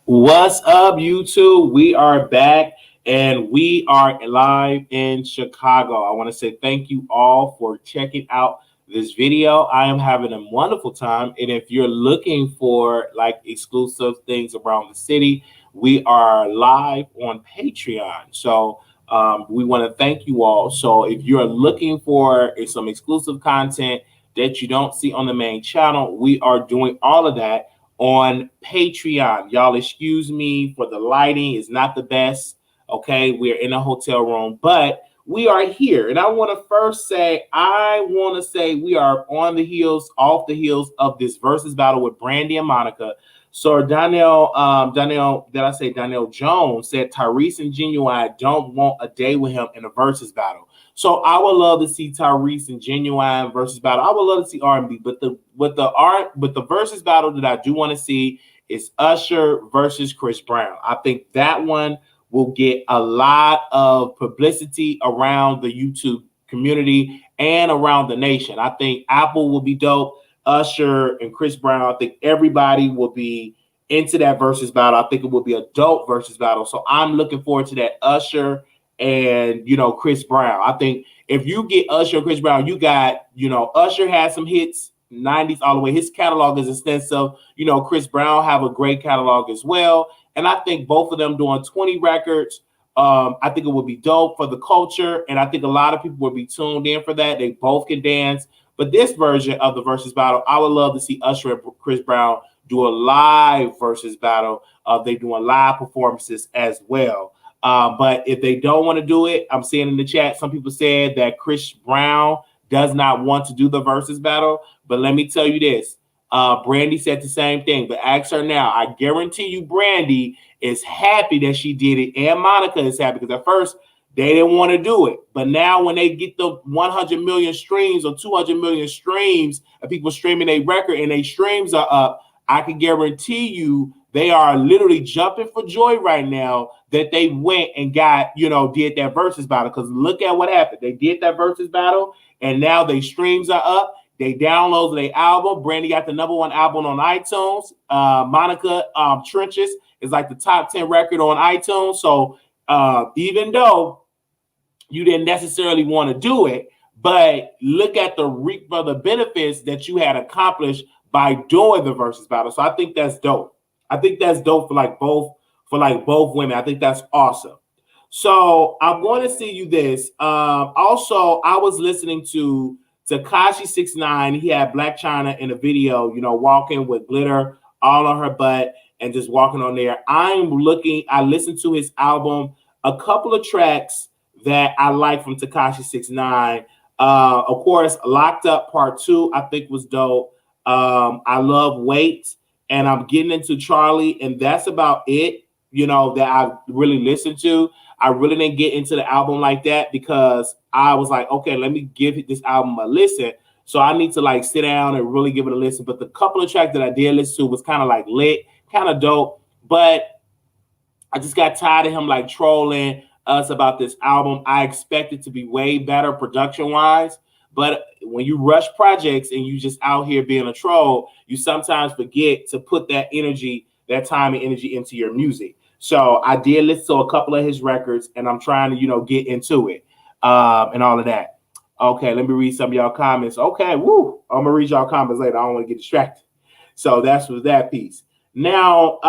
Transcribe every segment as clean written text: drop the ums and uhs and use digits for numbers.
What's up, YouTube? We are back and we are live in Chicago. I want to say thank you all for checking out this video. I am having a wonderful time. And if you're looking for like exclusive things around the city, we are live on Patreon. So we want to thank you all. So if you're looking for some exclusive content that you don't see on the main channel, we are doing all of that on Patreon. Y'all excuse me for the lighting, is not the best. Okay, we're in a hotel room, but we are here. And I want to first say, we are on the heels, off the heels of this versus battle with Brandy and Monica. So Danielle Jones said Tyrese and Genuine don't want a day with him in a versus battle. So I would love to see Tyrese and Genuine versus battle. I would love to see R&B, but the versus battle that I do want to see is Usher versus Chris Brown. I think that one will get a lot of publicity around the YouTube community and around the nation. I think Apple will be dope. Usher and Chris Brown, I think everybody will be into that versus battle. I think it will be a dope versus battle. So I'm looking forward to that Usher and, Chris Brown. I think if you get Usher and Chris Brown, you got, Usher has some hits, 90s all the way. His catalog is extensive. Chris Brown have a great catalog as well. And I think both of them doing 20 records, I think it would be dope for the culture. And I think a lot of people will be tuned in for that. They both can dance. But this version of the versus battle, I would love to see Usher and Chris Brown do a live versus battle. They doing live performances as well. But if they don't want to do it, I'm seeing in the chat, some people said that Chris Brown does not want to do the versus battle. But let me tell you this. Brandy said the same thing, but ask her now. I guarantee you Brandy is happy that she did it, and Monica is happy because at first they didn't want to do it. But now when they get the 100 million streams or 200 million streams of people streaming a record and their streams are up, I can guarantee you they are literally jumping for joy right now that they went and got, did that versus battle. Because look at what happened. They did that versus battle, and now their streams are up. They downloaded their album. Brandy got the #1 album on iTunes. Monica Trenches is like the top 10 record on iTunes. So even though you didn't necessarily want to do it, but look at the reap for the benefits that you had accomplished by doing the versus battle. So I think that's dope. I think that's dope for both women. I think that's awesome. So I'm going to see you this. Also, I was listening to Takashi 6ix9ine. He had Blac Chyna in a video, walking with glitter all on her butt and just walking on there. I listened to his album, a couple of tracks that I like from Takashi 6ix9ine. Of course, Locked Up Part 2, I think was dope. I love Wait, and I'm getting into Charlie, and that's about it, that I really listened to. I really didn't get into the album like that because I was like, okay, let me give this album a listen. So I need to sit down and really give it a listen. But the couple of tracks that I did listen to was kind of lit, kind of dope. But I just got tired of him trolling us about this album. I expect it to be way better production-wise. But when you rush projects and you just out here being a troll, you sometimes forget to put that energy, that time and energy into your music. So I did listen to a couple of his records, and I'm trying to, get into it and all of that. Okay, let me read some of y'all comments. Okay, woo. I'm going to read y'all comments later. I don't want to get distracted. So that's with that piece. Now,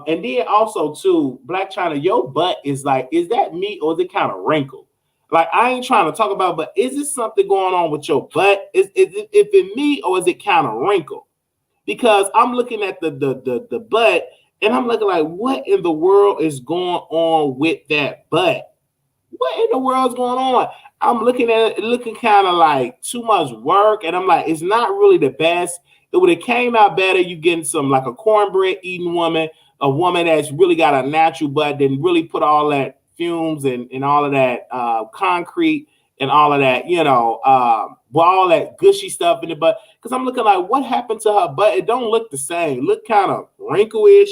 and then also, too, Blac Chyna, your butt is is that meat or is it kind of wrinkled? Like, I ain't trying to talk about, but is it something going on with your butt? Is it me, or is it kind of wrinkled? Because I'm looking at the butt, and I'm looking like, what in the world is going on with that butt? What in the world is going on? I'm looking at it looking kind of like too much work, and I'm like, it's not really the best. It would have came out better. You getting some like a cornbread eating woman, a woman that's really got a natural butt, didn't really put all that fumes and all of that concrete and all of that, with all that gushy stuff in the butt. Because I'm looking like, what happened to her butt? It don't look the same. It look kind of wrinklish.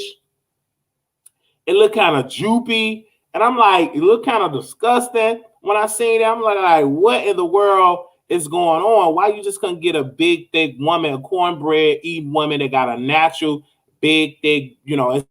It looked kind of droopy. And I'm like, it looked kind of disgusting. When I seen it, I'm like, what in the world is going on? Why you just couldn't get a big, thick woman, a cornbread eating woman that got a natural, big, thick, there's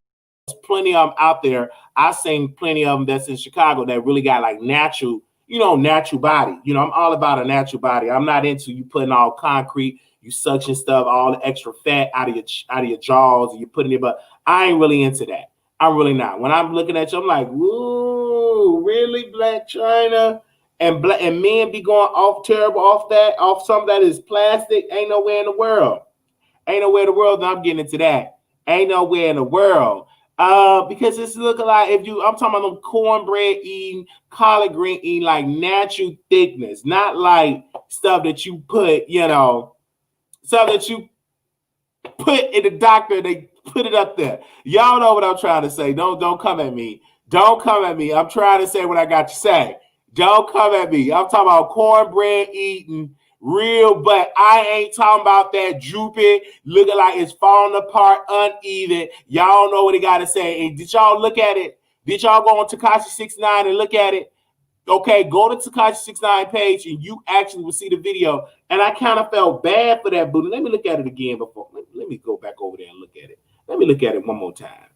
plenty of them out there. I've seen plenty of them that's in Chicago that really got like natural, natural body. I'm all about a natural body. I'm not into you putting all concrete, you suction stuff, all the extra fat out of your jaws, and you putting it, but I ain't really into that. I'm really not. When I'm looking at you, I'm like, ooh, really, Blac Chyna? And men be going off terrible off something that is plastic. Ain't nowhere in the world. Ain't nowhere in the world that I'm getting into that. Ain't nowhere in the world. Because it's looking like I'm talking about them cornbread eating, collard green eating, like natural thickness, not like stuff that you put, stuff that you put in the doctor, they put it up there. Y'all know what I'm trying to say. Don't come at me. Don't come at me. I'm trying to say what I got to say. Don't come at me. I'm talking about cornbread eating real, but I ain't talking about that droopy, looking like it's falling apart, uneven. Y'all know what it got to say. And did y'all look at it? Did y'all go on Takashi 69 and look at it? Okay, go to Takashi 69 page and you actually will see the video. And I kind of felt bad for that booty. Let me look at it again before. Let me go back over there and look at it. Let me look at it one more time.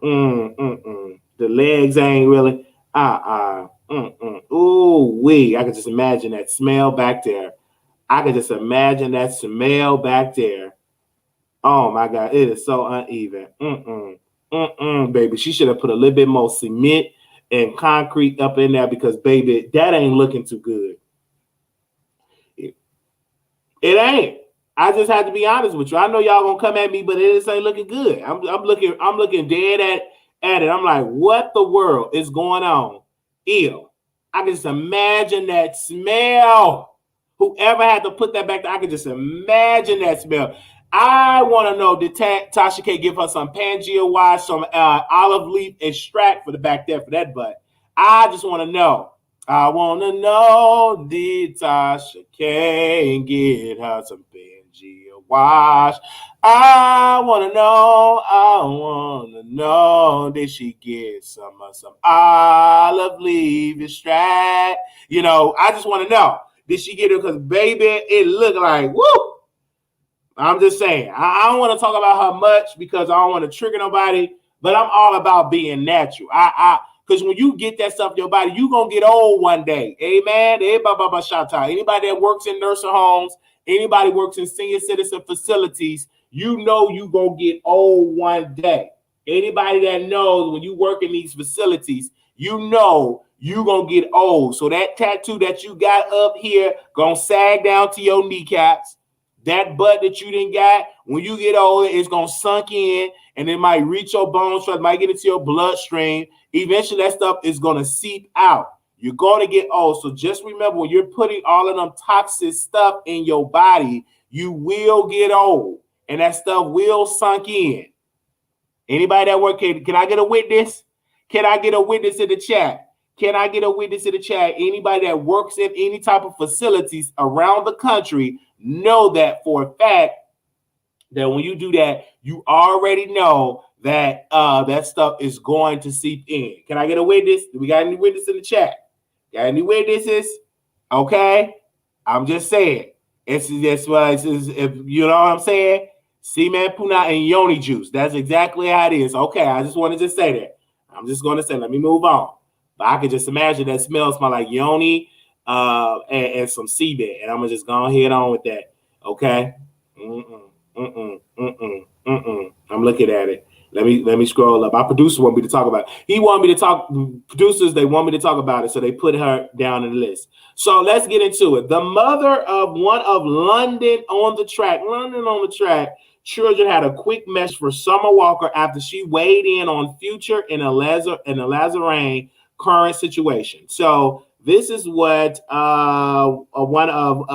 The legs ain't really. Ooh, wee. I can just imagine that smell back there. Oh my God, it is so uneven. Baby. She should have put a little bit more cement and concrete up in there because, baby, that ain't looking too good. It ain't. I just have to be honest with you. I know y'all gonna come at me, but it ain't looking good. I'm looking dead at it. I'm like, what the world is going on? Ew. I can just imagine that smell. Whoever had to put that back there, I can just imagine that smell. I want to know, did Tasha K give her some Pangea wash, some olive leaf extract for the back there for that butt? I just want to know. I want to know, did Tasha K get her some Pangea wash? I want to know, did she get some olive leaf extract? I just want to know. Did she get it? Because, baby, it looked like, woo. I'm just saying. I don't want to talk about her much because I don't want to trigger nobody, but I'm all about being natural. Because when you get that stuff in your body, you're going to get old one day. Amen? Anybody that works in nursing homes, anybody works in senior citizen facilities, you know you're going to get old one day. Anybody that knows when you work in these facilities, you know you're going to get old. So that tattoo that you got up here going to sag down to your kneecaps. That butt that you didn't got, when you get older, it's going to sunk in, and it might reach your bones, it might get into your bloodstream. Eventually, that stuff is going to seep out. You're going to get old. So just remember, when you're putting all of them toxic stuff in your body, you will get old, and that stuff will sunk in. Anybody that work, can I get a witness? Can I get a witness in the chat? Can I get a witness in the chat? Anybody that works in any type of facilities around the country, know that for a fact that when you do that, you already know that that stuff is going to seep in. Can I get a witness? Do we got any witnesses in the chat? Got any witnesses? Okay. I'm just saying. It's what it is. If you know what I'm saying? Semen, puna, and yoni juice. That's exactly how it is. Okay. I just wanted to say that. I'm just going to say, let me move on. But I can just imagine that smell like yoni and some seabed. And I'm going to just go ahead on with that. Okay? I'm looking at it. Let me scroll up. Our producer want me to talk about it. He wanted me to talk. Producers, they want me to talk about it, so they put her down in the list. So let's get into it. The mother of one of London on the track, children had a quick message for Summer Walker after she weighed in on Future and Eliza Reign current situation. So this is what one of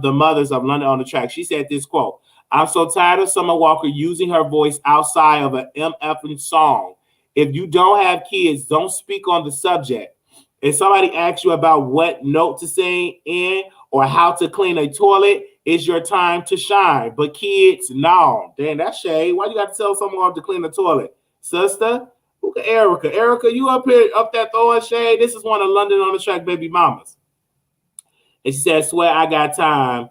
the mothers of London on the track. She said this quote. I'm so tired of Summer Walker using her voice outside of an MFing song. If you don't have kids, don't speak on the subject. If somebody asks you about what note to sing in or how to clean a toilet, it's your time to shine. But kids, no. Damn, that's shade. Why you got to tell someone to clean the toilet? Sister? Look at Erica. Erica, you up here, up there throwing shade? This is one of London on the track baby mamas. And she said, swear I got time.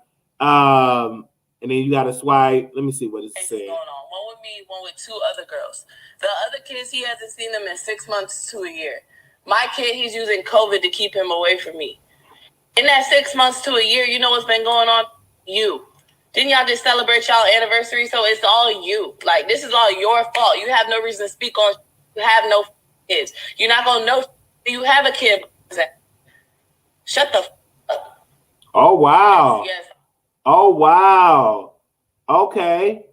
And then you got to swipe. Let me see what it says. Going on. One with me, one with two other girls. The other kids, he hasn't seen them in 6 months to a year. My kid, he's using COVID to keep him away from me. In that 6 months to a year, you know what's been going on? You. Didn't y'all just celebrate y'all anniversary? So it's all you. Like, this is all your fault. You have no reason to speak on. You have no kids. You're not going to know you have a kid. Shut the up. Oh, wow. Yes. Oh, wow. Okay.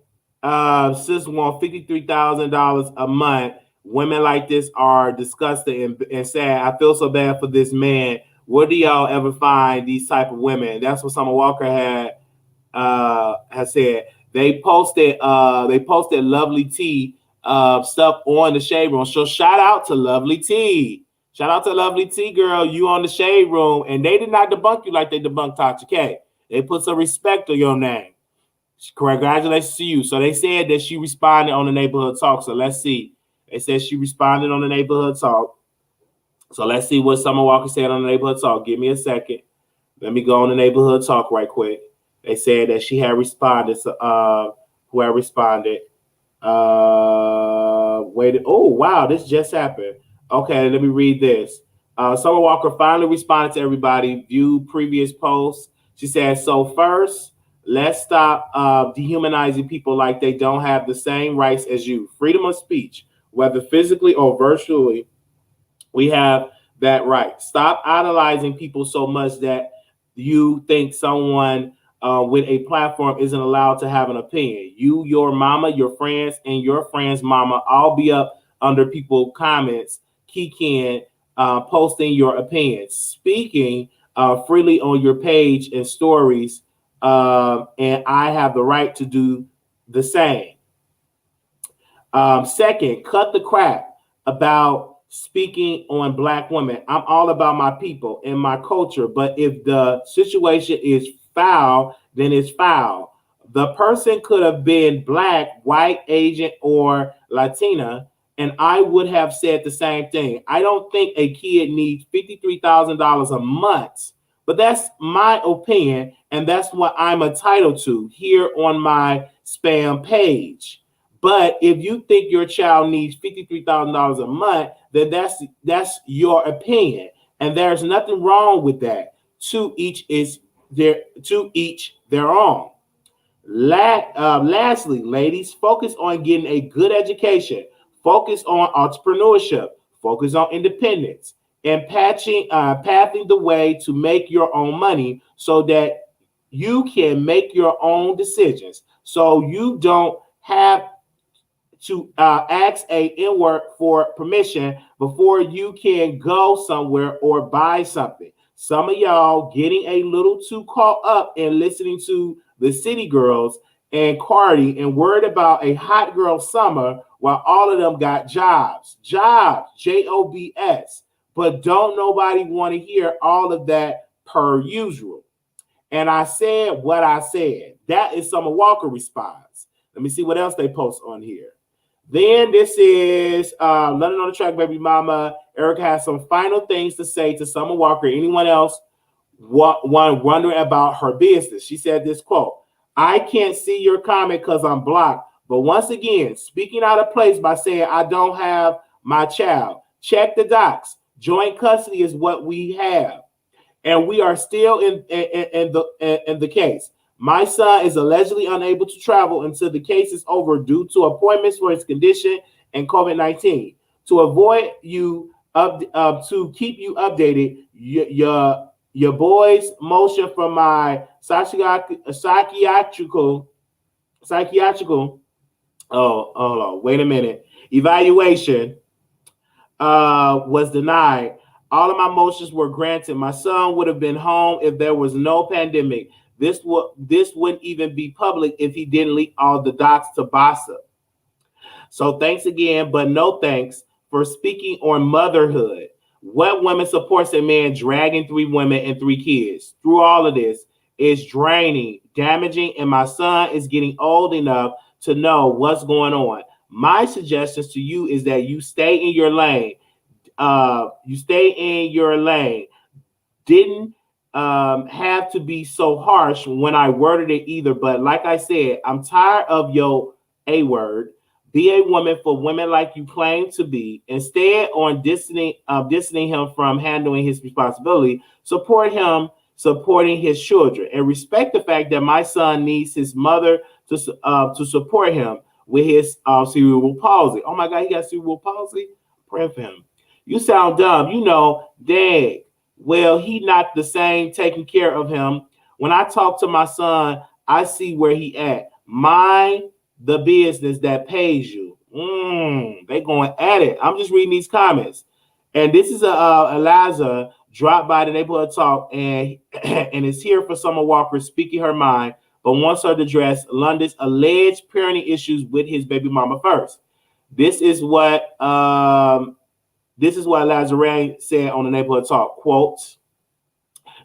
Sis won $53,000 a month. Women like this are disgusting and sad. I feel so bad for this man. Where do y'all ever find these type of women? That's what Summer Walker has said. They posted Lovely T stuff on the Shade Room. So shout out to Lovely T. Shout out to Lovely T, girl. You on the Shade Room. And they did not debunk you like they debunked Tasha K. They put some respect on your name. Congratulations to you. So they said that she responded on the Neighborhood Talk. So let's see. They said she responded on the Neighborhood Talk. So let's see what Summer Walker said on the Neighborhood Talk. Give me a second. Let me go on the Neighborhood Talk right quick. They said that she had responded. Who had responded? Wait. Oh, wow. This just happened. Okay, let me read this. Summer Walker finally responded to everybody. View previous posts. She said, so first, let's stop dehumanizing people like they don't have the same rights as you. Freedom of speech, whether physically or virtually, we have that right. Stop idolizing people so much that you think someone with a platform isn't allowed to have an opinion. You, your mama, your friends, and your friend's mama all be up under people's comments, keying, posting your opinions, speaking freely on your page and stories, and I have the right to do the same. Second, cut the crap about speaking on Black women. I'm all about my people and my culture, but if the situation is foul, then it's foul. The person could have been Black, white, Asian, or Latina, and I would have said the same thing. I don't think a kid needs $53,000 a month, but that's my opinion, and that's what I'm entitled to here on my spam page. But if you think your child needs $53,000 a month, then that's your opinion, and there's nothing wrong with that. To each their own. Lastly, ladies, focus on getting a good education. Focus on entrepreneurship. Focus on independence and pathing the way to make your own money so that you can make your own decisions. So you don't have to ask a N-word for permission before you can go somewhere or buy something. Some of y'all getting a little too caught up in listening to the City Girls and Cardi and worried about a hot girl summer while all of them got jobs, Jobs, but don't nobody want to hear all of that per usual. And I said what I said. That is Summer Walker response. Let me see what else they post on here. Then this is London on the Track, baby mama. Erica has some final things to say to Summer Walker. Anyone else wondering about her business? She said this quote, I can't see your comment because I'm blocked. But once again, speaking out of place by saying I don't have my child. Check the docs. Joint custody is what we have. And we are still in the case. My son is allegedly unable to travel until the case is over due to appointments for his condition and COVID-19. To avoid you to keep you updated, your boy's motion from my psychiatrical oh hold on, wait a minute, evaluation was denied. All of my motions were granted. My son would have been home if there was no pandemic. This wouldn't even be public if he didn't leak all the docs to Bassa. So thanks again, but no thanks for speaking on motherhood. What woman supports a man dragging 3 women and 3 kids through all of this? Is draining, damaging, and my son is getting old enough to know what's going on. My suggestions to you is that you stay in your lane. Didn't have to be so harsh when I worded it either. But like I said, I'm tired of your A word. Be a woman for women like you claim to be. Instead, on distancing him from handling his responsibility, support him supporting his children, and respect the fact that my son needs his mother to support him with his cerebral palsy. Oh my God, he got cerebral palsy? Pray for him. You sound dumb. You know, dang. Well, he not the same taking care of him. When I talk to my son, I see where he at. Mind the business that pays you. They going at it. I'm just reading these comments. And this is Eliza dropped by the neighborhood talk and is here for Summer Walker speaking her mind, but wants her to address London's alleged parenting issues with his baby mama first. This is what Eliza Ray said on the neighborhood talk. Quote.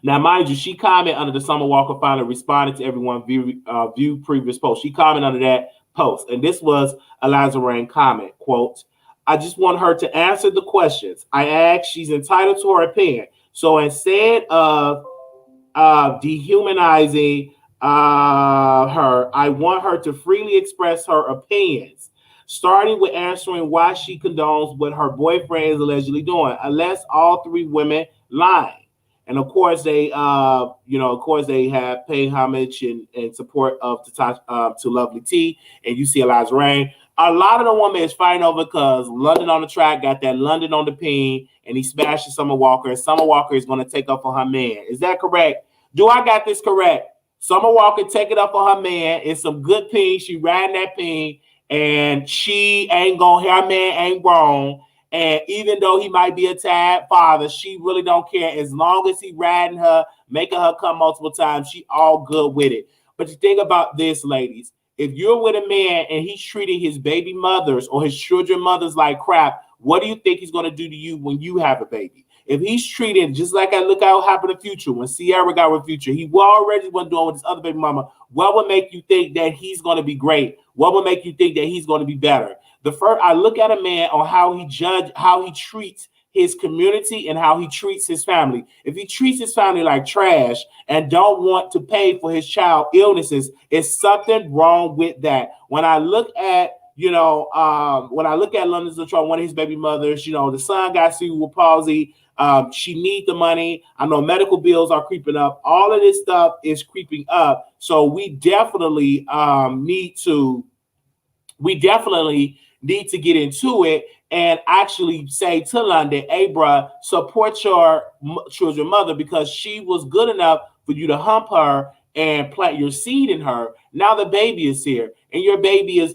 Now, mind you, she commented under the Summer Walker finally responded to everyone view previous post. She commented under that post. And this was Eliza Rain comment, quote, I just want her to answer the questions I asked. She's entitled to her opinion. So instead of dehumanizing her, I want her to freely express her opinions, starting with answering why she condones what her boyfriend is allegedly doing, unless all 3 women lying. And of course, they have paid homage and support of Tasha, to Lovely T, and you see Eliza Rain. A lot of the women is fighting over because London on the track got that London on the pin, and he smashing Summer Walker, and Summer Walker is going to take up for her man. Is that correct? Do I got this correct? Summer Walker take it up for her man. It's some good pin. She riding that pin, and she ain't going, her man ain't grown. And even though he might be a tad father, she really don't care. As long as he riding her, making her come multiple times, she all good with it. But the thing about this, ladies, if you're with a man and he's treating his baby mothers or his children mothers like crap, what do you think he's going to do to you when you have a baby? If he's treating just like I look out happened in Future, when Sierra got with Future, he already wasn't doing with his other baby mama. What would make you think that he's going to be great? What would make you think that he's going to be better? The first, I look at a man on how he treats his community and how he treats his family. If he treats his family like trash and don't want to pay for his child illnesses, it's something wrong with that. When I look at London's Detroit, one of his baby mothers, the son got cerebral palsy. She needs the money. I know medical bills are creeping up. All of this stuff is creeping up. So we definitely need to get into it and actually say to London, hey, bruh, support your children mother because she was good enough for you to hump her and plant your seed in her. Now the baby is here and your baby is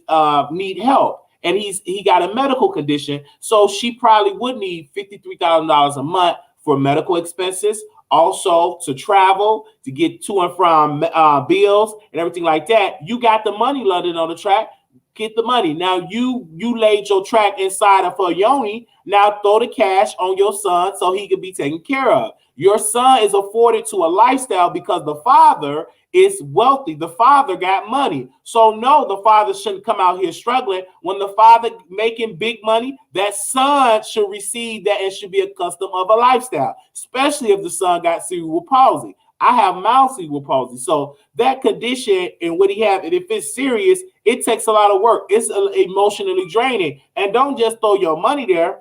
need help. And he got a medical condition. So she probably would need $53,000 a month for medical expenses, also to travel, to get to and from bills and everything like that. You got the money, London, on the track. Get the money. Now you laid your track inside of her yoni. Now throw the cash on your son so he can be taken care of. Your son is afforded to a lifestyle because the father is wealthy. The father got money. So no, the father shouldn't come out here struggling. When the father making big money, that son should receive that and should be accustomed of a lifestyle, especially if the son got cerebral palsy. I have mild cerebral palsy. So that condition and what he have, and if it's serious, it takes a lot of work. It's emotionally draining. And don't just throw your money there.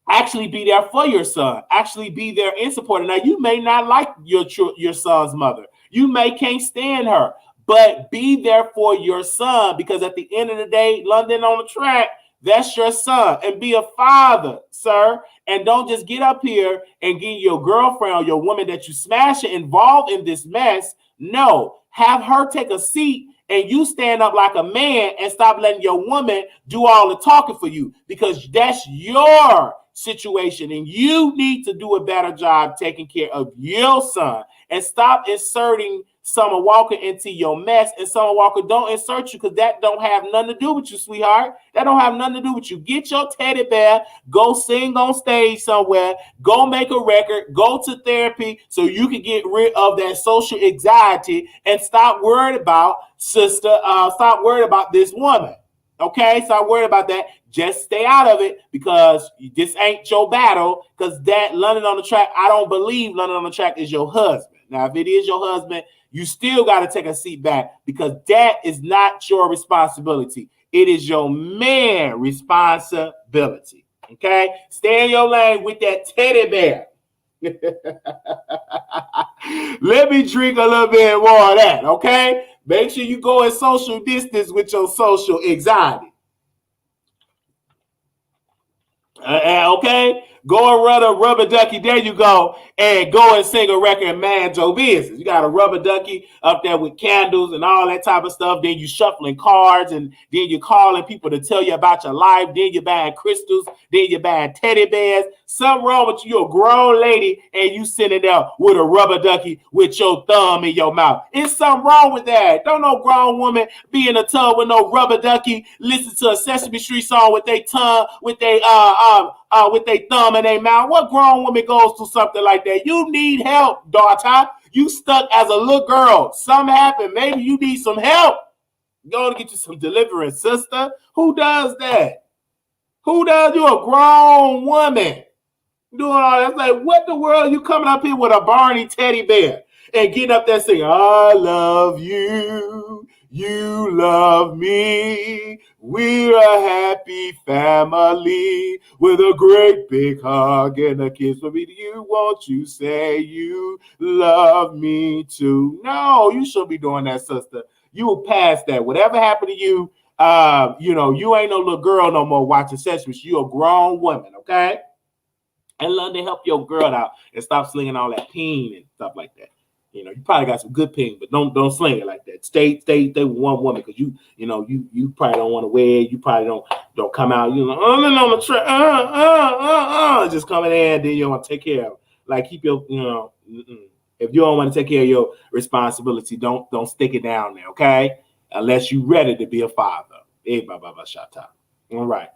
Actually be there for your son. Actually be there in support. Now, you may not like your son's mother. You may can't stand her, but be there for your son, because at the end of the day, London on the track, that's your son. And be a father, sir. And don't just get up here and get your girlfriend or your woman that you smashing involved in this mess. No, have her take a seat and you stand up like a man and stop letting your woman do all the talking for you, because that's your situation and you need to do a better job taking care of your son, and stop inserting Summer Walker into your mess. And Summer Walker don't insert you, because that don't have nothing to do with you, sweetheart. That don't have nothing to do with you. Get your teddy bear, go sing on stage somewhere, go make a record, go to therapy so you can get rid of that social anxiety and stop worried about stop worried about this woman. Okay, stop worried about that. Just stay out of it, because this ain't your battle. Because that London on the Track, I don't believe London on the Track is your husband. Now, if it is your husband, you still got to take a seat back, because that is not your responsibility. It is your man responsibility. Okay, stay in your lane with that teddy bear. Let me drink a little bit more of that. Okay, make sure you go in social distance with your social anxiety. Okay, go and run a rubber ducky. There you go, and go and sing a record and mind your business. You got a rubber ducky up there with candles and all that type of stuff. Then you shuffling cards, and then you calling people to tell you about your life. Then you buying crystals. Then you buying teddy bears. Something wrong with you. You're a grown lady, and you sitting there with a rubber ducky with your thumb in your mouth. It's something wrong with that. Don't no grown woman be in a tub with no rubber ducky, listen to a Sesame Street song with their tongue, with their thumb in their mouth. What grown woman goes through something like that? You need help, daughter. You stuck as a little girl. Something happened. Maybe you need some help. Go to get you some deliverance, sister. Who does that? Who does? You a grown woman doing all that. It's like, what the world? You coming up here with a Barney teddy bear and getting up there singing, I love you. You love me. We're a happy family with a great big hug and a kiss for me. Do you want you say you love me too? No, you shouldn't be doing that, sister. You will pass that. Whatever happened to you, you ain't no little girl no more watching Sesame Street. You're a grown woman, okay? And learn to help your girl out and stop slinging all that peen and stuff like that. You probably got some good ping, but don't sling it like that. Stay with one woman, because you probably don't want to wear it. You probably don't come out. On the track, just coming in. Then you don't want to take care of it. Like keep your if you don't want to take care of your responsibility, don't stick it down there, okay? Unless you're ready to be a father. All right.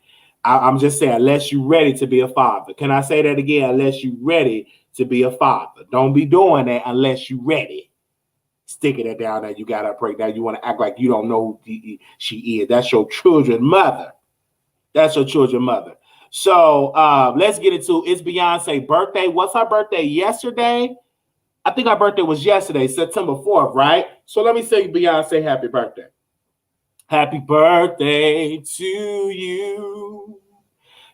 I'm just saying, unless you're ready to be a father. Can I say that again? Unless you're ready to be a father. Don't be doing that unless you're ready. Sticking it down there, you got her pregnant. You want to act like you don't know who she is. That's your children's mother. That's your children's mother. So let's get into it's Beyonce's birthday. What's her birthday? Yesterday? I think her birthday was yesterday, September 4th, right? So let me say Beyonce happy birthday. Happy birthday to you.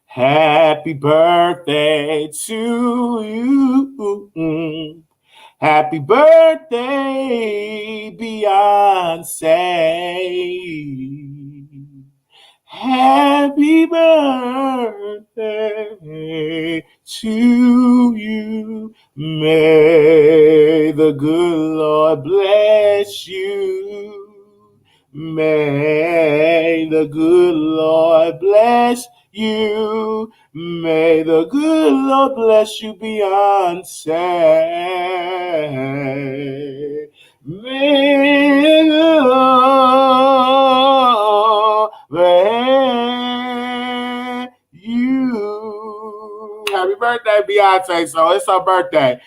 Happy birthday to you. Happy birthday, Beyonce. Happy birthday to you. May the good Lord bless you. May the good Lord bless you. May the good Lord bless you, Beyonce. May the Lord bless you. Happy birthday, Beyonce. So it's her birthday.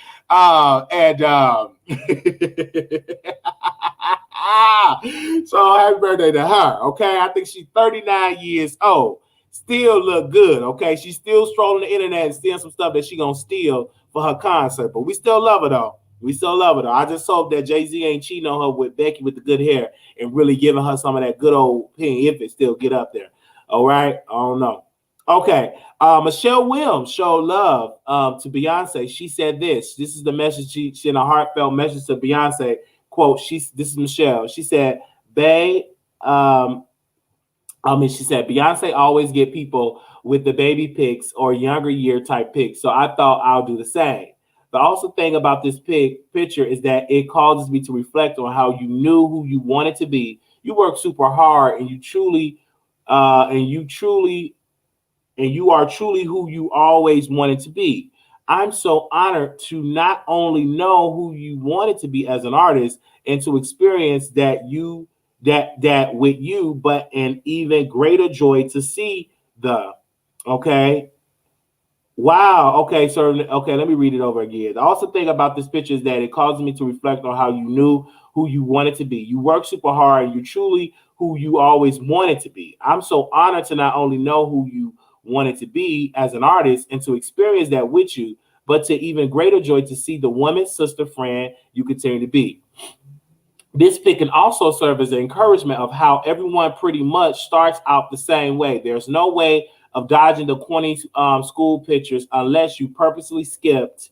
So happy birthday to her. Okay, I think she's 39 years old. Still look good. Okay, she's still strolling the internet and stealing some stuff that she gonna steal for her concert. But we still love her though. We still love her though. I just hope that Jay-Z ain't cheating on her with Becky with the good hair and really giving her some of that good old ping if it still get up there. All right, I don't know. Okay, Michelle Williams showed love to Beyonce. She said this. This is the message she sent, a heartfelt message to Beyonce. quote, this is Michelle. She said, Bae, she said, Beyonce always get people with the baby pics or younger year type pics. So I thought I'll do the same. The also thing about this picture is that it causes me to reflect on how you knew who you wanted to be. You worked super hard and you are truly who you always wanted to be. I'm so honored to not only know who you wanted to be as an artist and to experience that with you, but an even greater joy to see okay. Wow. Okay. So, let me read it over again. The awesome thing about this picture is that it causes me to reflect on how you knew who you wanted to be. You worked super hard and you're truly who you always wanted to be. I'm so honored to not only know who you wanted to be as an artist and to experience that with you, but to even greater joy to see the woman, sister, friend you continue to be. This pic can also serve as an encouragement of how everyone pretty much starts out the same way. There's no way of dodging the corny school pictures unless you purposely skipped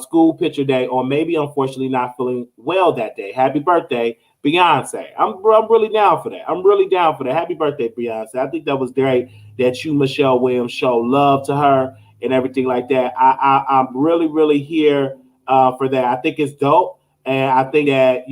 school picture day or maybe unfortunately not feeling well that day. Happy birthday, Beyonce. I'm really down for that. I'm really down for that. Happy birthday, Beyonce. I think that was great that you, Michelle Williams, show love to her and everything like that. I'm really, really here for that. I think it's dope. And I think that,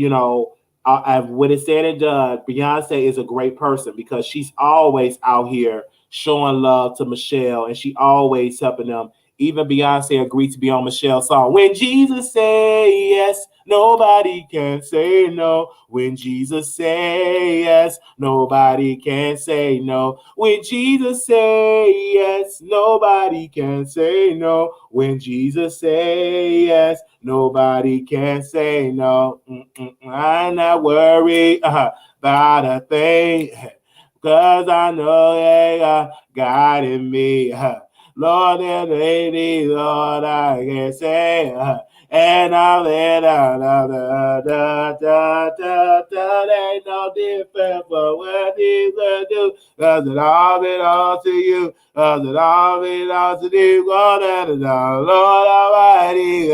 what it said and done, Beyonce is a great person because she's always out here showing love to Michelle and she always helping them. Even Beyonce agreed to be on Michelle's song. When Jesus say yes, nobody can say no. When Jesus say yes, nobody can say no. When Jesus say yes, nobody can say no. When Jesus say yes, nobody can say no. I'm not worried about a thing, cause I know they got God in me. Lord and lady, Lord, I can say, and I'll let out ain't no different for what He will do, cause it all belongs to you, cause it all belongs to you, Lord Almighty,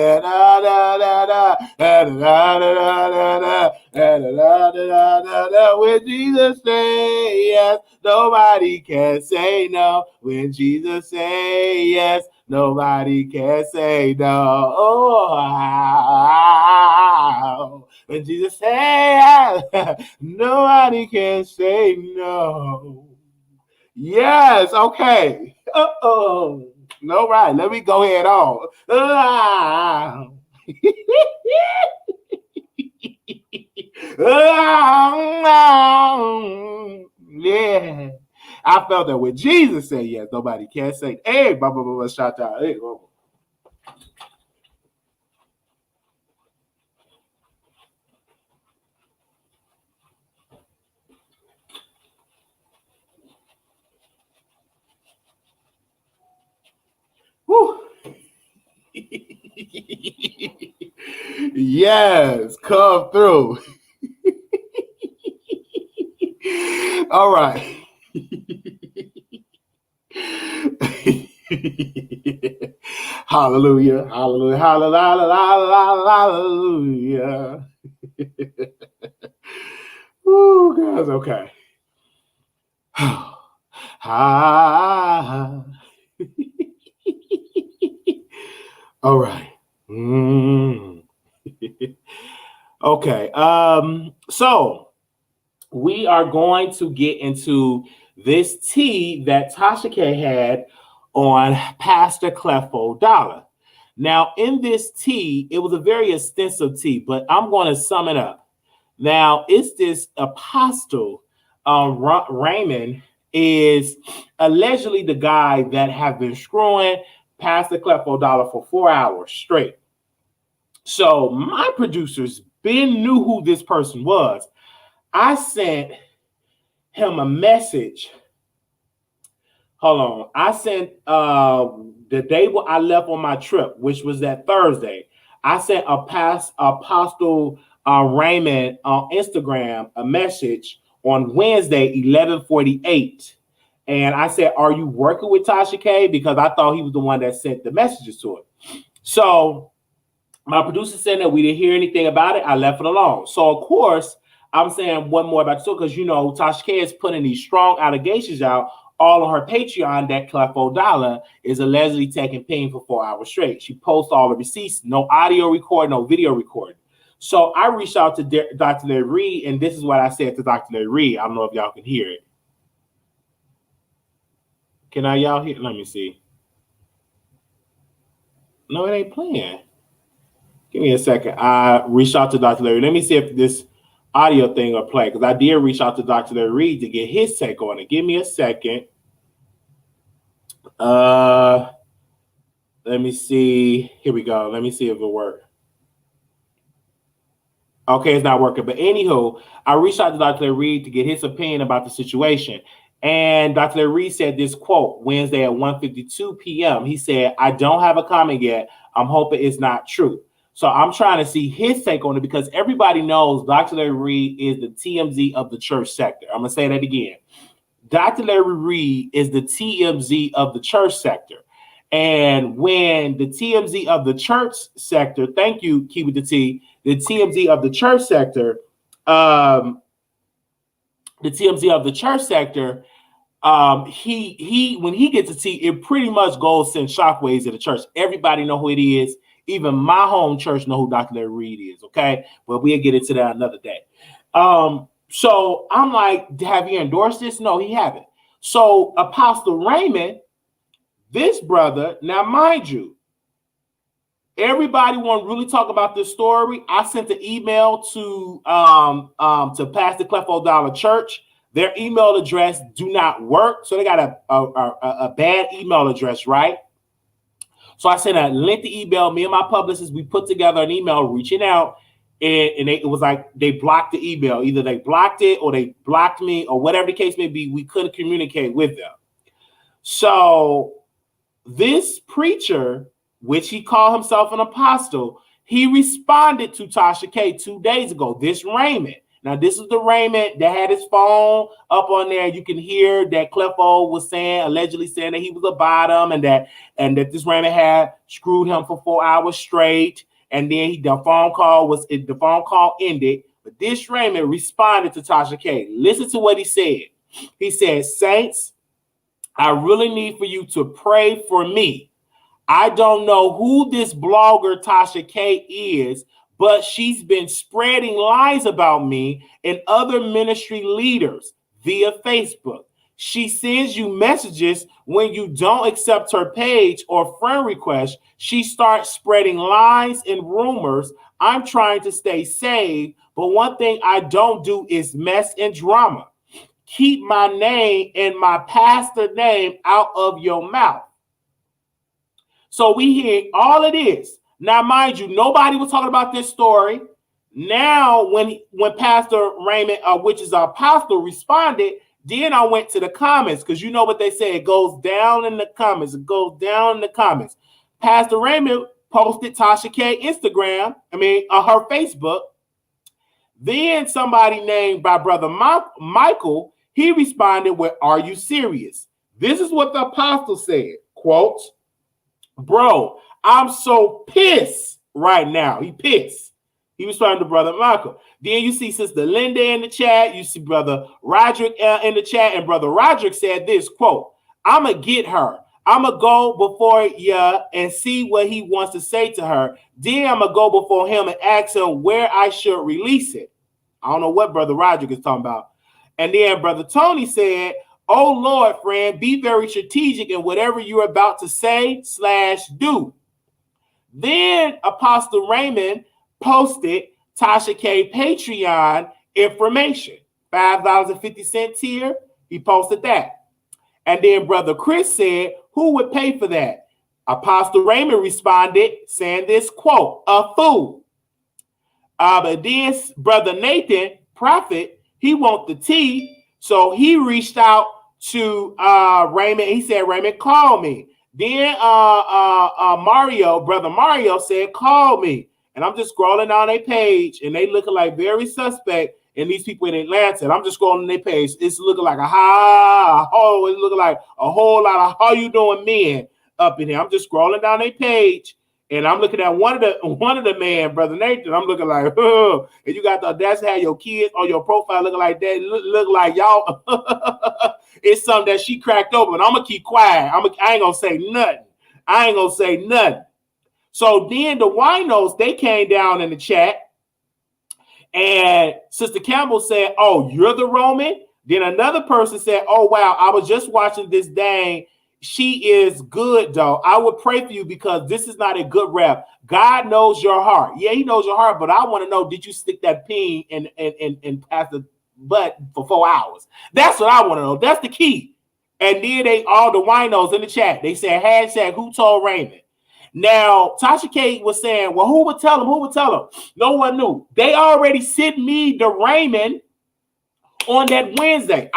when Jesus say yes, nobody can say no. When Jesus say yes, nobody can say no. Oh, when Jesus say yes, nobody can say no. Yes, okay. Uh-oh. All right, let me go ahead on. Yeah. I felt that when Jesus said yes, nobody can say, hey, blah, blah, blah, blah, shout out. Hey, blah, blah. Woo. Yes, come through. All right. Hallelujah, hallelujah, hallelujah, hallelujah. Ooh, guys, okay. All right. Okay. So we are going to get into this tea that Tasha K had on Pastor Clefo Dollar. Now, in this tea, it was a very extensive tea, but I'm going to sum it up. Now, it's this apostle, Raymond, is allegedly the guy that have been screwing Pastor Clefo Dollar for 4 hours straight. So my producers knew who this person was. I sent him a message. Hold on. I sent the day I left on my trip, which was that Thursday. I sent Apostle Raymond on Instagram a message on Wednesday, 11:48. And I said, are you working with Tasha K? Because I thought he was the one that sent the messages to it. So My producer said that we didn't hear anything about it. I left it alone. So of course, I'm saying one more about the story because Tasha K is putting these strong allegations out all on her Patreon that Clefo Dollar is allegedly taking pain for 4 hours straight. She posts all the receipts, no audio recording, no video recording. So I reached out to Dr. Larry Reed, and this is what I said to Dr. Larry Reed. I don't know if y'all can hear it. Can y'all hear? Let me see. No, it ain't playing. Give me a second. I reached out to Dr. Larry. Let me see if this audio thing will play, because I did reach out to Dr. Larry Reed to get his take on it. Give me a second. Let me see. Here we go. Let me see if it'll work. Okay, it's not working. But anywho, I reached out to Dr. Larry Reed to get his opinion about the situation. And Dr. Larry Reed said this quote Wednesday at 1:52 p.m. He said, "I don't have a comment yet. I'm hoping it's not true." So I'm trying to see his take on it because everybody knows Dr. Larry Reed is the TMZ of the church sector. I'm going to say that again. Dr. Larry Reed is the TMZ of the church sector. And when the TMZ of the church sector, thank you, Keep It the T, the TMZ of the church sector, he when he gets a T, it pretty much goes send shockwaves at the church. Everybody know who it is. Even my home church know who Dr. Larry Reed is, okay? But we'll get into that another day. So I'm like, have you endorsed this? No, he haven't. So Apostle Raymond, this brother, now mind you, everybody want to really talk about this story. I sent an email to Pastor Clefo Dollar Church. Their email address do not work. So they got a bad email address, right? So I sent a lengthy email. Me and my publicist, we put together an email reaching out, and it was like they blocked the email. Either they blocked it or they blocked me or whatever the case may be. We couldn't communicate with them. So this preacher, which he called himself an apostle, he responded to Tasha K 2 days ago. This Raymond. Now, this is the Raymond that had his phone up on there. You can hear that Clefo was allegedly saying that he was a bottom and that this Raymond had screwed him for 4 hours straight. And then the phone call ended. But this Raymond responded to Tasha K. Listen to what he said. He said, "Saints, I really need for you to pray for me. I don't know who this blogger Tasha K is, but she's been spreading lies about me and other ministry leaders via Facebook. She sends you messages when you don't accept her page or friend request. She starts spreading lies and rumors. I'm trying to stay safe, but one thing I don't do is mess and drama. Keep my name and my pastor name out of your mouth." So we hear all of this. Now, mind you, nobody was talking about this story. Now, when Pastor Raymond, which is our apostle, responded, then I went to the comments because you know what they say. It goes down in the comments. It goes down in the comments. Pastor Raymond posted Tasha K Instagram, her Facebook. Then somebody named by Brother Michael, he responded with, "Are you serious?" This is what the apostle said, quote, "Bro, I'm so pissed right now." He pissed. He was talking to Brother Michael. Then you see Sister Linda in the chat. You see Brother Roderick in the chat. And Brother Roderick said this, quote, "I'm going to get her. I'm going to go before you and see what he wants to say to her. Then I'm going to go before him and ask him where I should release it." I don't know what Brother Roderick is talking about. And then Brother Tony said, "Oh, Lord, friend, be very strategic in whatever you're about to say/do." Then Apostle Raymond posted Tasha K Patreon information. $5.50 tier. He posted that. And then Brother Chris said, "Who would pay for that?" Apostle Raymond responded saying this, quote, "A fool." But then Brother Nathan, prophet, he want the tea. So he reached out to Raymond. He said, "Raymond, call me." Then Brother Mario said, "Call me." And I'm just scrolling down their page, and they looking like very suspect. And these people in Atlanta, and I'm just scrolling their page. It's looking like it's looking like a whole lot of "how you doing" men up in here. I'm just scrolling down their page, And I'm looking at one of the man, Brother Nathan. I'm looking like, oh, and you got the audacity to have your kids on your profile looking like that. Look like y'all. It's something that she cracked open. I'm gonna keep quiet. I ain't gonna say nothing. So then the winos, they came down in the chat, and Sister Campbell said, "Oh, you're the Roman." Then another person said, "Oh wow, I was just watching this dang. She is good though. I would pray for you because this is not a good rep. God knows your heart. Yeah, He knows your heart, but I want to know: did you stick that peen and pass the butt for 4 hours? That's what I want to know. That's the key." And then all the winos in the chat, they said hashtag who told Raymond. Now Tasha K was saying, "Well, who would tell him? Who would tell him?" No one knew. They already sent me the Raymond on that Wednesday.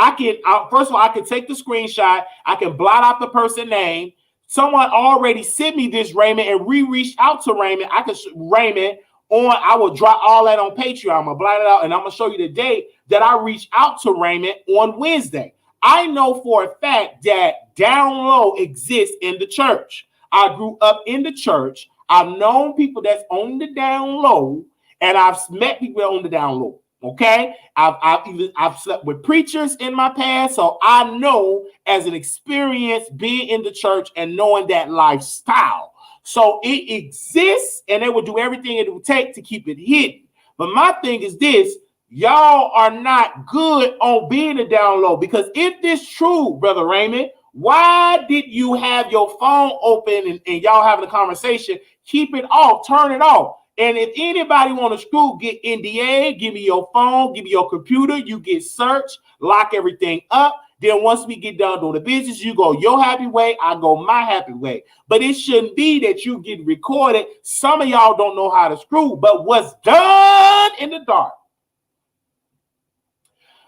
First of all, I can take the screenshot. I can blot out the person name. Someone already sent me this Raymond, and we reached out to Raymond. I will drop all that on Patreon. I'm gonna blot it out, and I'm gonna show you the date that I reached out to Raymond on Wednesday. I know for a fact that down low exists in the church. I grew up in the church. I've known people that's on the down low, and I've met people on the down low. Okay, I've slept with preachers in my past, so I know as an experience being in the church and knowing that lifestyle. So it exists, and they will do everything it will take to keep it hidden. But my thing is this: y'all are not good on being a down low, because if this true, Brother Raymond, why did you have your phone open and y'all having a conversation? Keep it off, turn it off. And if anybody want to screw, get NDA, give me your phone, give me your computer, you get search, lock everything up. Then once we get done doing the business, you go your happy way, I go my happy way. But it shouldn't be that you get recorded. Some of y'all don't know how to screw, but what's done in the dark,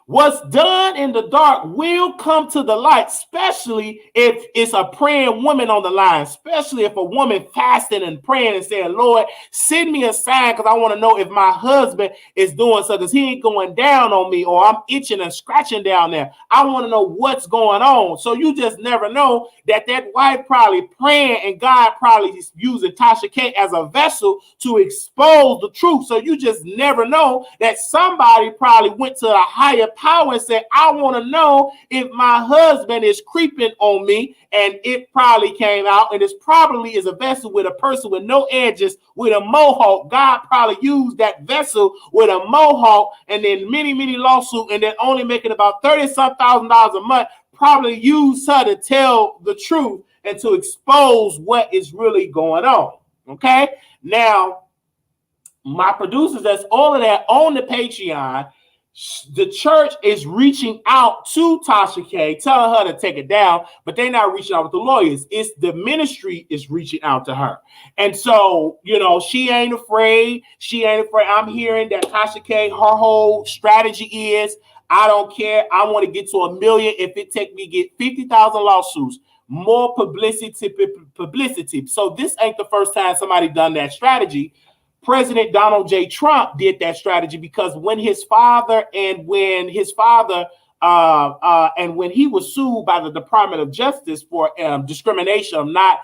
what's done in the dark will come to the light, especially if it's a praying woman on the line, especially if a woman fasting and praying and saying, Lord, send me a sign because I want to know if my husband is doing so, because he ain't going down on me, or I'm itching and scratching down there. I want to know what's going on. So you just never know that wife probably praying, and God probably is using Tasha K as a vessel to expose the truth. So you just never know that somebody probably went to a higher power and said, I want to know if my husband is creeping on me, and it probably came out, and it probably is a vessel with a person with no edges, with a mohawk. God probably used that vessel with a mohawk, and then many lawsuits, and then only making about $30-some thousand a month, probably used her to tell the truth and to expose what is really going on. Okay, now my producers, that's all of that on the Patreon. The church is reaching out to Tasha K, telling her to take it down, but they're not reaching out with the lawyers. It's the ministry is reaching out to her. And so, she ain't afraid. I'm hearing that Tasha K, her whole strategy is, I don't care. I want to get to 1 million. If it take me get 50,000 lawsuits, more publicity. So this ain't the first time somebody done that strategy. President Donald J. Trump did that strategy, because when he was sued by the Department of Justice for discrimination of not,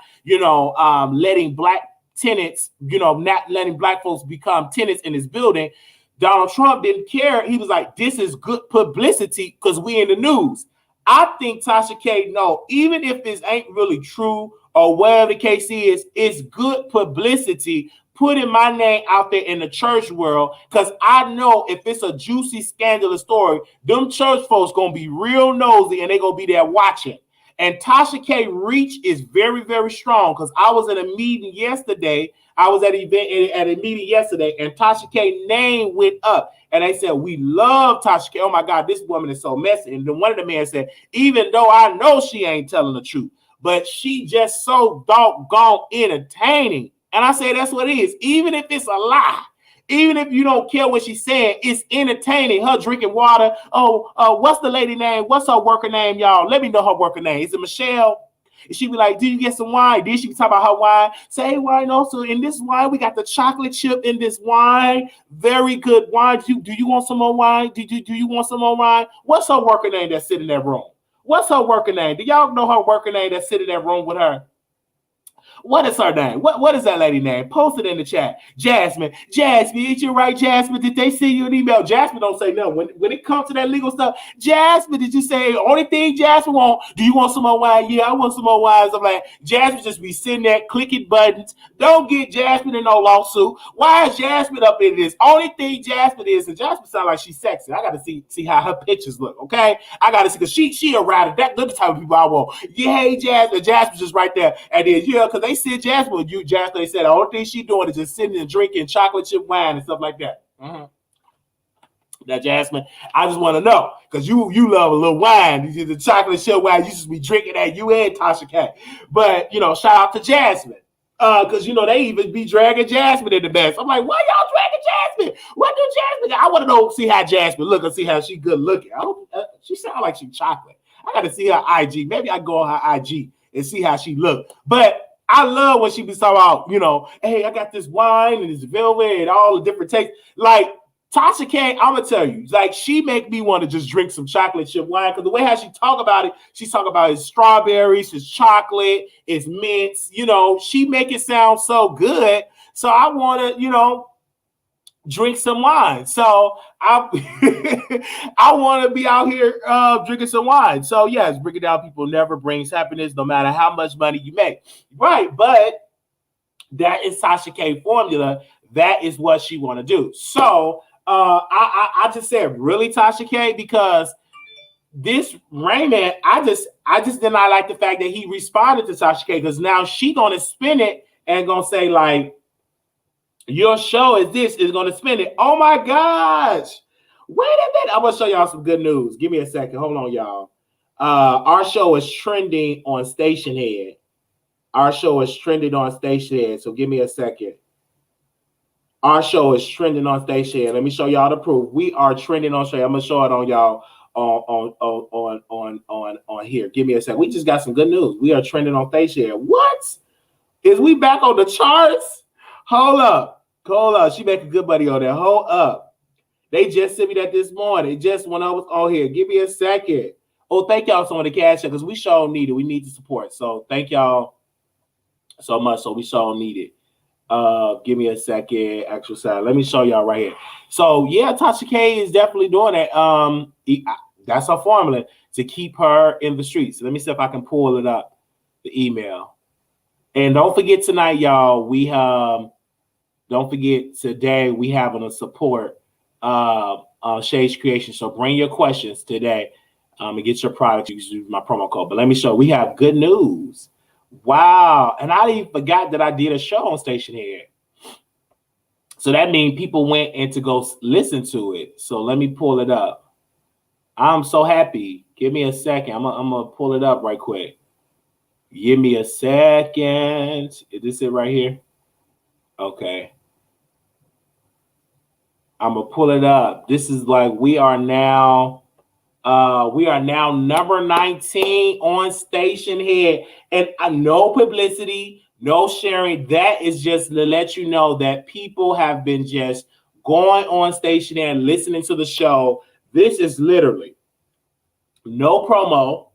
letting black tenants, not letting black folks become tenants in his building, Donald Trump didn't care. He was like, this is good publicity because we in the news. I think Tasha K, no, even if this ain't really true or whatever the case is, it's good publicity putting my name out there in the church world, because I know if it's a juicy, scandalous story, them church folks going to be real nosy, and they're going to be there watching. And Tasha K reach is very, very strong, because I was at a meeting yesterday. I was at a meeting yesterday, and Tasha K name went up, and they said, we love Tasha K. Oh my God, this woman is so messy. And then one of the men said, even though I know she ain't telling the truth, but she just so doggone entertaining. And I say that's what it is. Even if it's a lie, even if you don't care what she's saying, it's entertaining. Her drinking water. What's the lady name? What's her worker name, y'all? Let me know her worker name. Is it Michelle? And she be like, do you get some wine? Then she be talking about her wine. Say, hey, wine also in this wine, we got the chocolate chip in this wine. Very good wine. Do you want some more wine? Do you want some more wine? What's her worker name that sit in that room? What's her worker name? Do y'all know her worker name that sit in that room with her? What is her name? What is that lady name? Post it in the chat. Jasmine, is you right, Jasmine? Did they send you an email? Jasmine don't say no. When it comes to that legal stuff, Jasmine, did you say only thing Jasmine want? Do you want some more wine? Yeah, I want some more wine. I'm like, Jasmine just be sitting there clicking buttons. Don't get Jasmine in no lawsuit. Why is Jasmine up in this? Only thing Jasmine is, and Jasmine sound like she's sexy. I gotta see how her pictures look. Okay, I gotta see because she a rider. That's the type of people I want. Yeah, hey Jasmine, Jasmine's just right there. And then because they said Jasmine with you, Jasmine, they said the only thing she doing is just sitting and drinking chocolate chip wine and stuff like that. Mm-hmm. Now, Jasmine, I just want to know because you love a little wine. The chocolate chip wine, you just be drinking that. You and Tasha K. But shout out to Jasmine. Because they even be dragging Jasmine in the mess. I'm like, why y'all dragging Jasmine? What do Jasmine? I want to know, see how Jasmine look and see how she good looking. She sound like she chocolate. I got to see her IG. Maybe I go on her IG and see how she look. But I love when she be talking about, hey, I got this wine and this velvet and all the different tastes. Like Tasha K, I'm gonna tell you, like she make me want to just drink some chocolate chip wine because the way how she talk about it, she's talking about his strawberries, his chocolate, his mints. She make it sound so good. So I want to, drink some wine. So I I want to be out here drinking some wine. So yes, breaking down people never brings happiness, no matter how much money you make. Right, but that is Tasha K formula. That is what she want to do. So I just said really Tasha K because this Raymond, I just did not like the fact that he responded to Tasha K because now she gonna spin it and gonna say like your show is gonna spin it. Oh my gosh. Wait a minute. I'm gonna show y'all some good news. Give me a second. Hold on, y'all. Our show is trending on Station Head. Our show is trending on Station Head. So give me a second. Our show is trending on Station Head. Let me show y'all the proof. We are trending on Station Head. I'm gonna show it on y'all on here. Give me a second. We just got some good news. We are trending on Station Head. What? Is we back on the charts? Hold up. She making good money on there. Hold up. They just sent me that this morning. Just when I was on here. Give me a second. Oh, thank y'all so much the cash because we sure need it. We need the support. So thank y'all so much. So we sure need it. Give me a second. Actual side. Let me show y'all right here. So yeah, Tasha K is definitely doing that. That's her formula to keep her in the streets. Let me see if I can pull it up. The email. And don't forget tonight, y'all. Don't forget today we having a support Shades Creation. So bring your questions today and get your product. You can use my promo code. But let me show. We have good news. Wow. And I even forgot that I did a show on Station Head. So that means people went in to go listen to it. So let me pull it up. I'm so happy. Give me a second. I'm gonna pull it up right quick. Give me a second. Is this it right here? Okay. I'm gonna pull it up. This is like we are now number 19 on Station Head. And no publicity, no sharing. That is just to let you know that people have been just going on Station Head and listening to the show. This is literally no promo.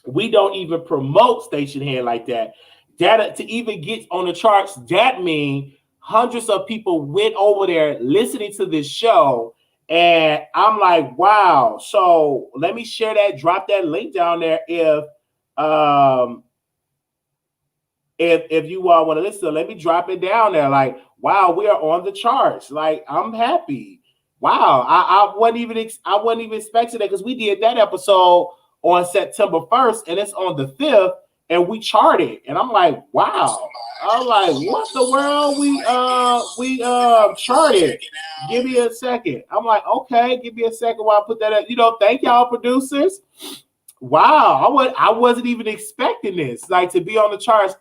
We don't even promote Station Head like that. That to even get on the charts, that means hundreds of people went over there listening to this show. And I'm like, wow. So let me share that, drop that link down there if you all want to listen. Let me drop it down there. Like, wow, we are on the charts. Like, I'm happy. Wow. I wasn't even expecting that because we did that episode on September 1st and it's on the 5th and we charted. And I'm like, wow. I'm like, what the world? We charted. Give me a second. I'm like, okay, give me a second while I put that up. Thank y'all producers. Wow, I wasn't even expecting this, like to be on the charts.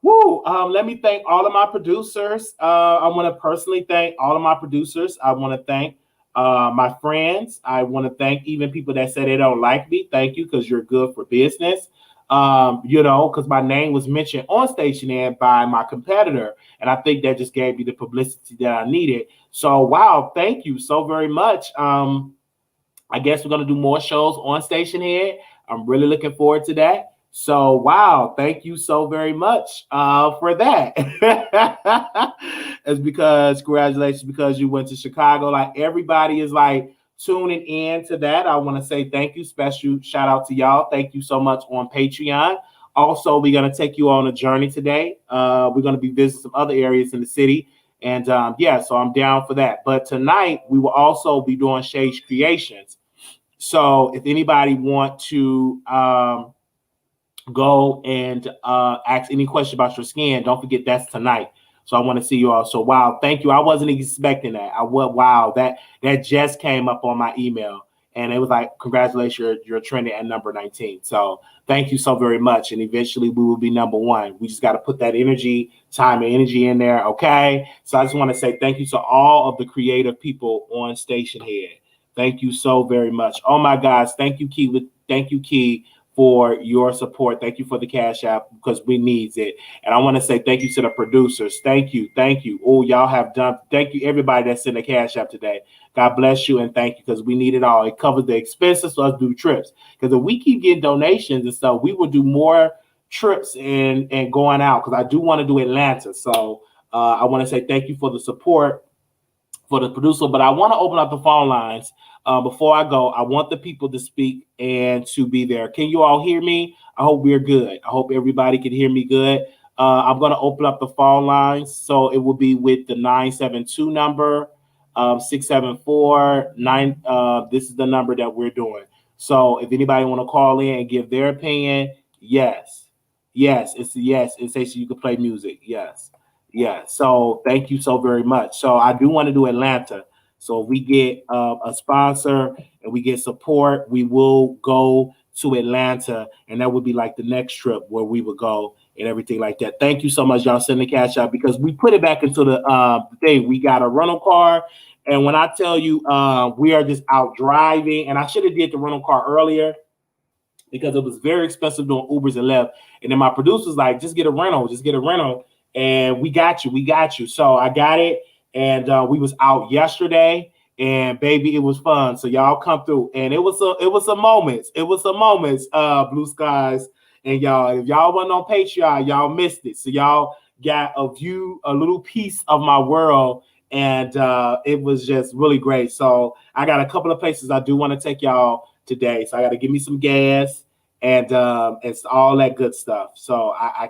Let me thank all of my producers. I want to personally thank all of my producers. I want to thank my friends. I want to thank even people that say they don't like me. Thank you, because you're good for business. Because my name was mentioned on Station Head by my competitor, and I think that just gave me the publicity that I needed. So, wow, thank you so very much. I guess we're going to do more shows on Station Head. I'm really looking forward to that. So wow, thank you so very much for that. It's because congratulations because you went to Chicago. Like everybody is like tuning in to that. I want to say thank you. Special shout out to y'all. Thank you so much on Patreon. Also, we're gonna take you on a journey today. We're gonna be visiting some other areas in the city. And yeah, so I'm down for that. But tonight we will also be doing Shade Creations. So if anybody want to go and ask any question about your skin, don't forget that's tonight. So I want to see you all. So wow, thank you. I wasn't expecting that. Wow, that just came up on my email, and it was like, congratulations, you're trending at number 19. So thank you so very much. And eventually we will be number one. We just got to put that time and energy in there. Okay. So I just want to say thank you to all of the creative people on Station Head. Thank you so very much. Oh my gosh, thank you, Key. Thank you, Key, for your support. Thank you for the Cash App because we needs it. And I want to say thank you to the producers. Thank you. Thank you. Oh, y'all have done. Thank you, everybody that's in the Cash App today. God bless you and thank you because we need it all. It covers the expenses for us to do trips. Because if we keep getting donations and stuff, we will do more trips and going out because I do want to do Atlanta. So I want to say thank you for the support for the producer, but I want to open up the phone lines. Before I go, I want the people to speak and to be there. Can you all hear me? I hope we're good. I hope everybody can hear me good. I'm going to open up the phone lines. So it will be with the 972 number, 674-9. This is the number that we're doing. So if anybody want to call in and give their opinion, yes. It's a yes. It says you can play music. Yes. Yeah. So thank you so very much. So I do want to do Atlanta. So if we get a sponsor and we get support, we will go to Atlanta, and that would be like the next trip where we would go and everything like that. Thank you so much, y'all. Send the cash out because we put it back into the thing. We got a rental car, and when I tell you we are just out driving, and I should have did the rental car earlier because it was very expensive doing Ubers and Lyft. And then my producer's like, just get a rental, and we got you. So I got it. And we was out yesterday, and baby, it was fun. So y'all come through, and it was a moments. Blue skies, and y'all, if y'all wasn't on Patreon, y'all missed it. So y'all got a little piece of my world, and it was just really great. So I got a couple of places I do want to take y'all today. So I got to give me some gas, and it's all that good stuff. So I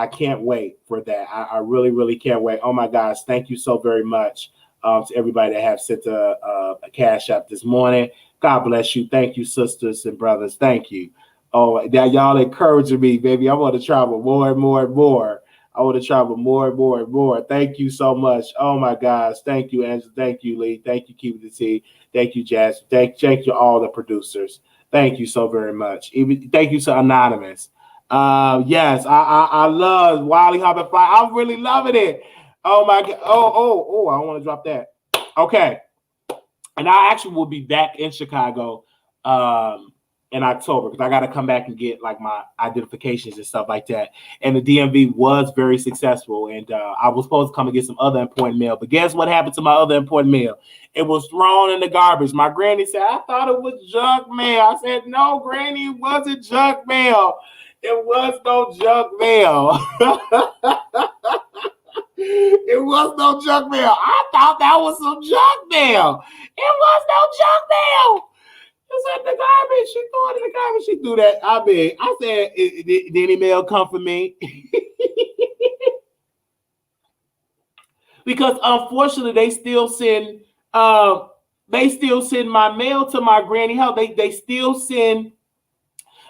can't wait for that. I really, really can't wait. Oh my gosh. Thank you so very much to everybody that have sent a cash app this morning. God bless you. Thank you, sisters and brothers. Thank you. Oh, that y'all encouraging me, baby. I want to travel more and more and more. I want to travel more and more and more. Thank you so much. Oh my gosh. Thank you, Angela. Thank you, Lee. Thank you, Keep the Tea. Thank you, Jazz. Thank you, all the producers. Thank you so very much. Thank you to Anonymous. Yes, I love Wiley Hopping Fly. I'm really loving it. Oh my god. Oh, I don't want to drop that. Okay. And I actually will be back in Chicago in October because I got to come back and get like my identifications and stuff like that. And the DMV was very successful. And I was supposed to come and get some other important mail. But guess what happened to my other important mail? It was thrown in the garbage. My granny said, I thought it was junk mail. I said, no, granny, it wasn't junk mail. It was no junk mail. It was no junk mail. I thought that was some junk mail. It was no junk mail. It's in the garbage. She threw it in the garbage. She threw that. I said, did any mail come for me? Because unfortunately, they still send my mail to my granny house. They still send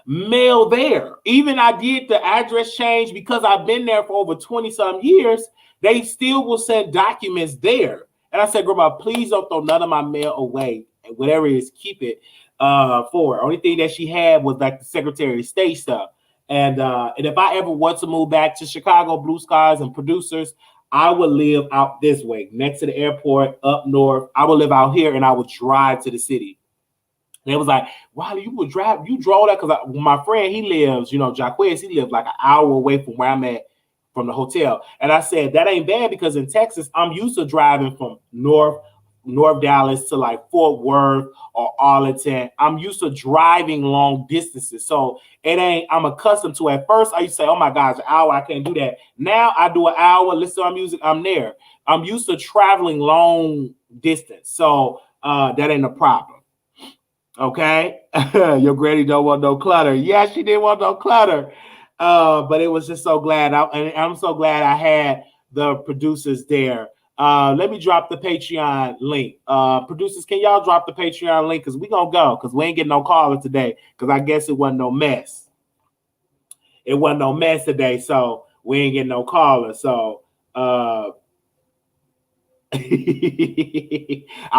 mail there. Even I did the address change because I've been there for over 20 some years. They still will send documents there. And I said, Grandma, please don't throw none of my mail away. Whatever it is, keep it for her. Only thing that she had was like the Secretary of State stuff. And if I ever want to move back to Chicago, Blue Skies and producers, I would live out this way, next to the airport, up north. I would live out here and I would drive to the city. And it was like, wow, you drove that? Because my friend, he lives, Jaquez, he lives like an hour away from where I'm at from the hotel. And I said, that ain't bad because in Texas, I'm used to driving from north North Dallas to like Fort Worth or Arlington. I'm used to driving long distances. So I'm accustomed to. At first, I used to say, oh my gosh, an hour, I can't do that. Now I do an hour, listen to my music, I'm there. I'm used to traveling long distance. So that ain't a problem. Okay. Your granny don't want no clutter. Yeah, she didn't want no clutter. But it was just so glad. I'm so glad I had the producers there. Let me drop the Patreon link. Producers, can y'all drop the Patreon link? Because we're going to go. Because we ain't getting no caller today. Because I guess it wasn't no mess. It wasn't no mess today. So we ain't getting no caller. So I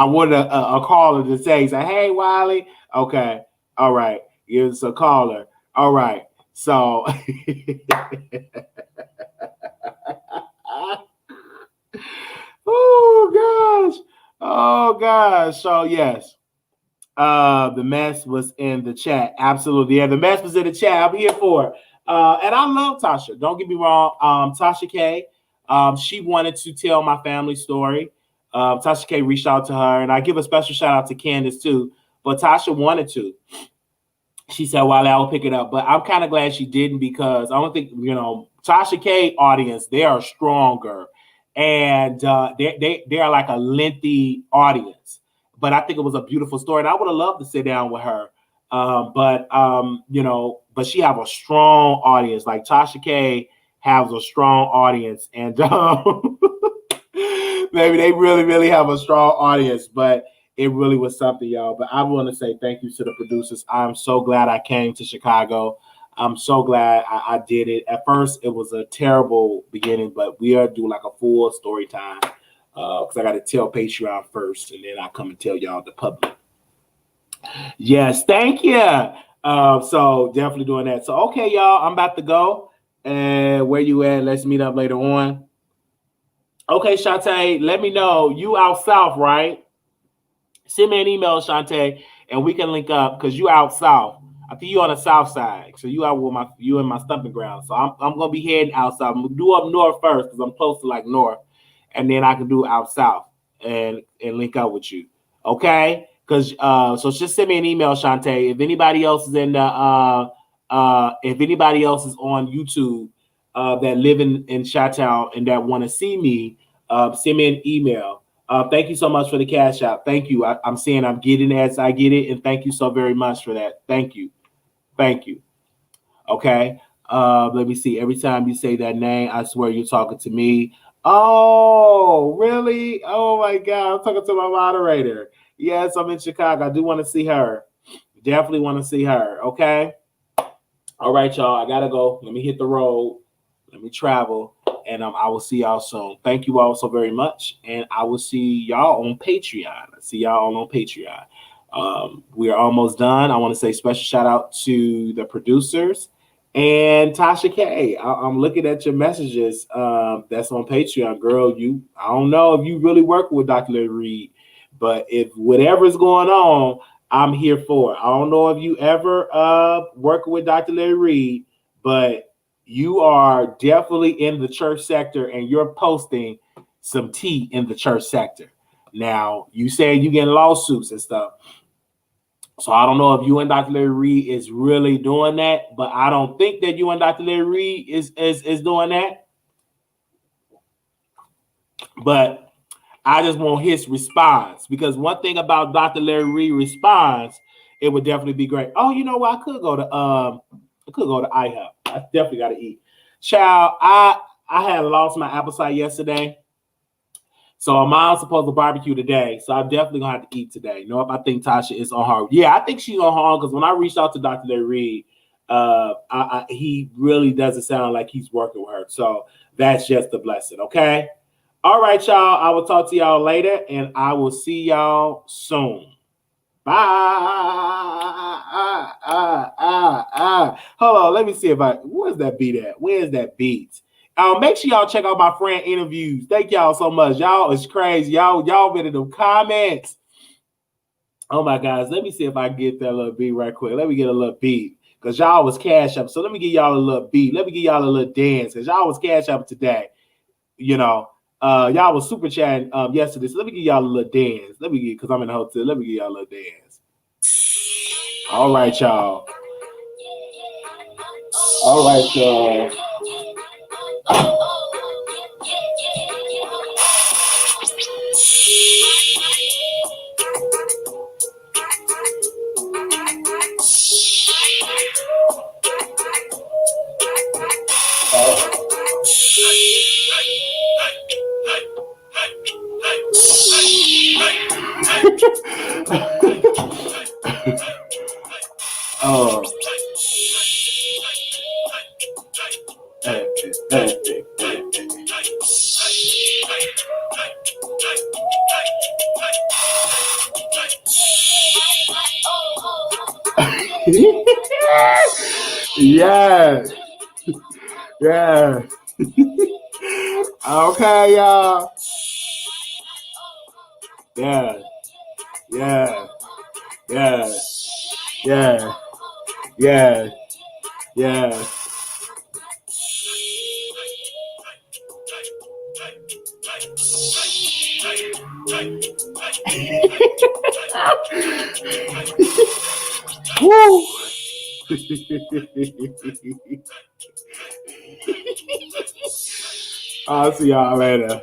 wanted a caller to say, hey, Wiley. Okay. All right. Give us a caller. All right. So, oh gosh. So yes, the mess was in the chat. Absolutely, yeah, the mess was in the chat. I'm here for it. And I love Tasha. Don't get me wrong. Tasha K. She wanted to tell my family story. Tasha K reached out to her, and I give a special shout out to Candace too. But Tasha wanted to. She said, well, I will pick it up. But I'm kind of glad she didn't, because I don't think, Tasha K audience, they are stronger. And they are like a lengthy audience. But I think it was a beautiful story. And I would have loved to sit down with her. But she have a strong audience. Like Tasha K has a strong audience. And maybe they really, really have a strong audience. But it really was something, y'all. But I want to say thank you to the producers. I'm so glad I came to Chicago. I'm so glad I did it. At first, it was a terrible beginning, but we are doing like a full story time because I got to tell Patreon first, and then I come and tell y'all the public. Yes, thank you. So definitely doing that. So, okay, y'all, I'm about to go. And where you at? Let's meet up later on. Okay, Shantae, let me know. You out south, right? Send me an email, Shantae, and we can link up because you out south. I think you on the south side, so you out with you in my stomping ground. So I'm gonna be heading out south. I'm gonna do up north first because I'm close to like north, and then I can do out south and link up with you. Okay? Because so just send me an email, Shantae. If anybody else is in the if anybody else is on YouTube that live in Chi-Town and that want to see me, send me an email. Thank you so much for the cash out. Thank you. I'm saying I'm getting it as I get it, and thank you so very much for that. Thank you. Thank you. Okay. Let me see. Every time you say that name, I swear you're talking to me. Oh, really? Oh my God. I'm talking to my moderator. Yes, I'm in Chicago. I do want to see her. Definitely want to see her. Okay. All right, y'all. I gotta go. Let me hit the road. Let me travel. And I will see y'all soon. Thank you all so very much. And I will see y'all on Patreon. I see y'all on Patreon. We are almost done. I want to say special shout out to the producers and Tasha K. I'm looking at your messages. That's on Patreon, girl. I don't know if you really work with Dr. Larry Reed, but if whatever's going on, I'm here for it. I don't know if you ever work with Dr. Larry Reed, but you are definitely in the church sector and you're posting some tea in the church sector. Now, you say you getting lawsuits and stuff. So I don't know if you and Dr. Larry Reed is really doing that, but I don't think that you and Dr. Larry Reed is doing that. But I just want his response, because one thing about Dr. Larry Reed response, it would definitely be great. Oh, you know what? I could go to IHOP. I definitely got to eat. Child, I had lost my appetite yesterday. So my mom's supposed to barbecue today. So I'm definitely going to have to eat today. Nope, I think Tasha is on her. Yeah, I think she's on her own, because when I reached out to Dr. Larry Reed, he really doesn't sound like he's working with her. So that's just a blessing, okay? All right, y'all. I will talk to y'all later, and I will see y'all soon. Bye. Hold on. Let me see where's that beat at? Where's that beat? Make sure y'all check out my friend interviews. Thank y'all so much. Y'all is crazy. Y'all been in them comments. Oh my guys. Let me see if I can get that little beat right quick. Let me get a little beat, because y'all was cash up. So let me give y'all a little beat. Let me give y'all a little dance, because y'all was cash up today. Y'all was super chatting yesterday. So let me give y'all a little dance. Because I'm in the hotel. Let me give y'all a little dance. All right, y'all. All right, y'all. Yeah. Yeah. Okay, y'all. Yeah. Yeah. Yeah. Yeah. Yeah. Yeah. Woo. I'll see y'all later.